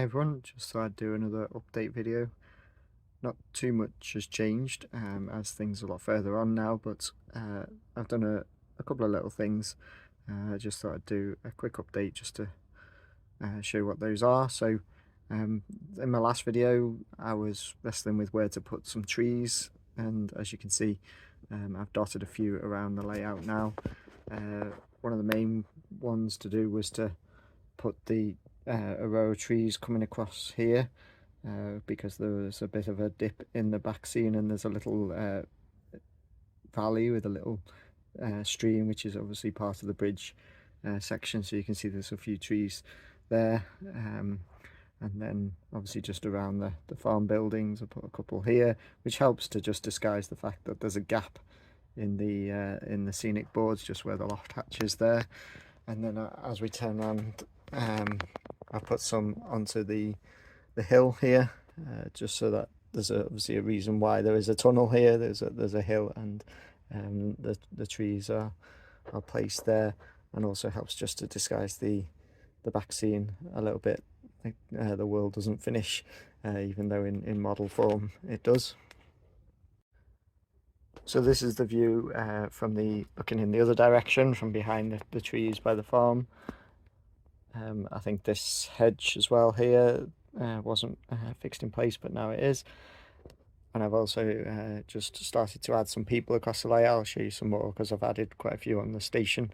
Hi everyone, just thought I'd do another update video. Not too much has changed as things are a lot further on now, but I've done a couple of little things. I just thought I'd do a quick update just to show you what those are. So in my last video I was wrestling with where to put some trees, and as you can see I've dotted a few around the layout now. One of the main ones to do was to put a row of trees coming across here because there was a bit of a dip in the back scene, and there's a little valley with a little stream which is obviously part of the bridge section, so you can see there's a few trees there, and then obviously just around the farm buildings I put a couple here, which helps to just disguise the fact that there's a gap in the scenic boards just where the loft hatch is there. And then as we turn around, I put some onto the hill here, just so that there's obviously a reason why there is a tunnel here. There's a hill, and the trees are placed there, and also helps just to disguise the back scene a little bit. Like, the world doesn't finish, even though in model form it does. So this is the view from looking in the other direction, from behind the trees by the farm. I think this hedge as well here wasn't fixed in place, but now it is. And I've also just started to add some people across the layout. I'll show you some more because I've added quite a few on the station.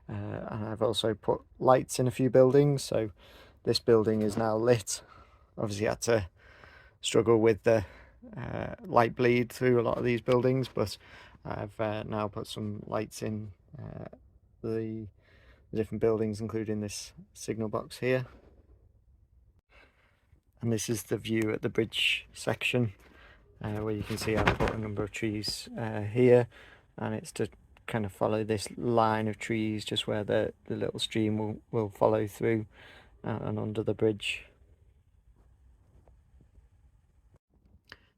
And I've also put lights in a few buildings, so this building is now lit. Obviously I had to struggle with the light bleed through a lot of these buildings, but I've now put some lights in the different buildings, including this signal box here. And this is the view at the bridge section, where you can see I've put a number of trees here, and it's to kind of follow this line of trees just where the little stream will follow through and under the bridge.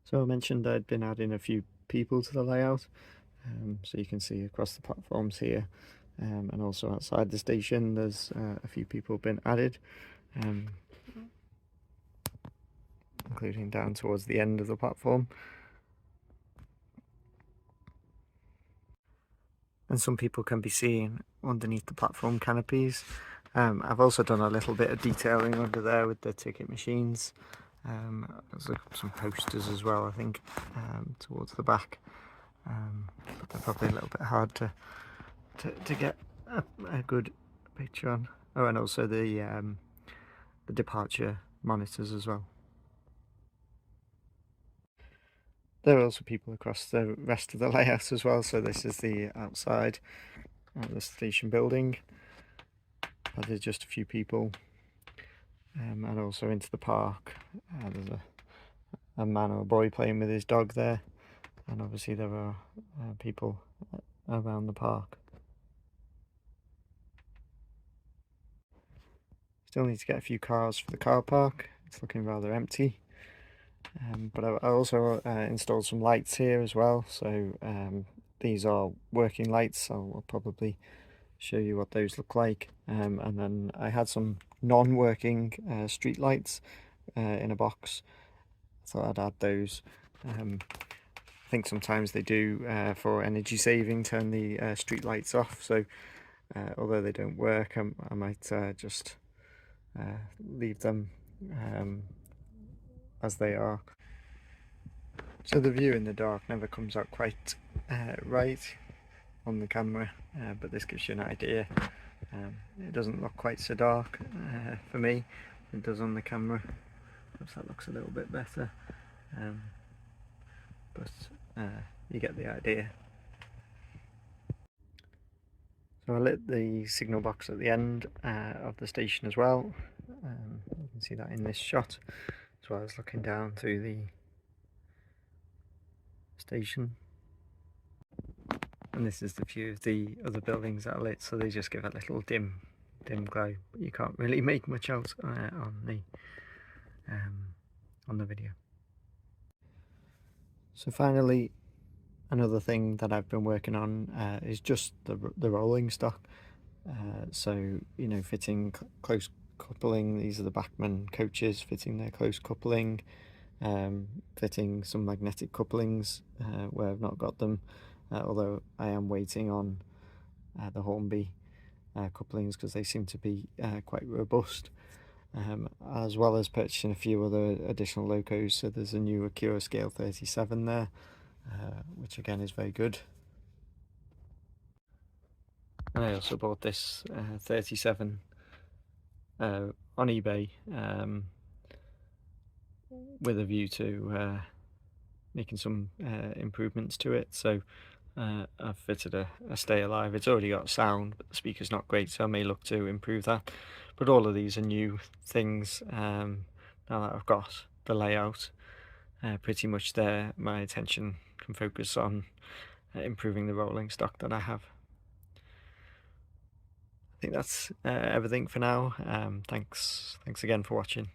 So I mentioned I'd been adding a few people to the layout, so you can see across the platforms here, and also outside the station there's a few people been added, including down towards the end of the platform. And some people can be seen underneath the platform canopies. I've also done a little bit of detailing under there with the ticket machines. There's some posters as well, I think, towards the back, but they're probably a little bit hard to get a good picture on. Oh, and also the departure monitors as well. There are also people across the rest of the layout as well. So this is the outside of the station building. There's just a few people, and also into the park. There's a man or a boy playing with his dog there, and obviously there are people around the park. Still need to get a few cars for the car park. It's looking rather empty. But I also installed some lights here as well, so these are working lights. I'll probably show you what those look like, and then I had some non-working street lights in a box. I thought I'd add those. I think sometimes they do for energy saving turn the street lights off, so although they don't work, I might just leave them as they are. So the view in the dark never comes out quite right on the camera, but this gives you an idea. It doesn't look quite so dark for me. It does on the camera. Perhaps that looks a little bit better, but you get the idea. So I lit the signal box at the end of the station as well. You can see that in this shot, as well as looking down through the station. And this is the view of the other buildings that are lit, so they just give a little dim glow, but you can't really make much out on the video. So finally, another thing that I've been working on is just the rolling stock. So, you know, fitting close coupling. These are the Bachmann coaches fitting their close coupling, fitting some magnetic couplings where I've not got them, although I am waiting on the Hornby couplings because they seem to be quite robust, as well as purchasing a few other additional locos. So there's a new Acura Scale 37 there, which again is very good. And I also bought this 37 on eBay with a view to making some improvements to it. So I've fitted a stay alive. It's already got sound, but the speaker's not great, so I may look to improve that. But all of these are new things. Now that I've got the layout pretty much there, my attention can focus on improving the rolling stock that I have. I think that's everything for now. Thanks again for watching.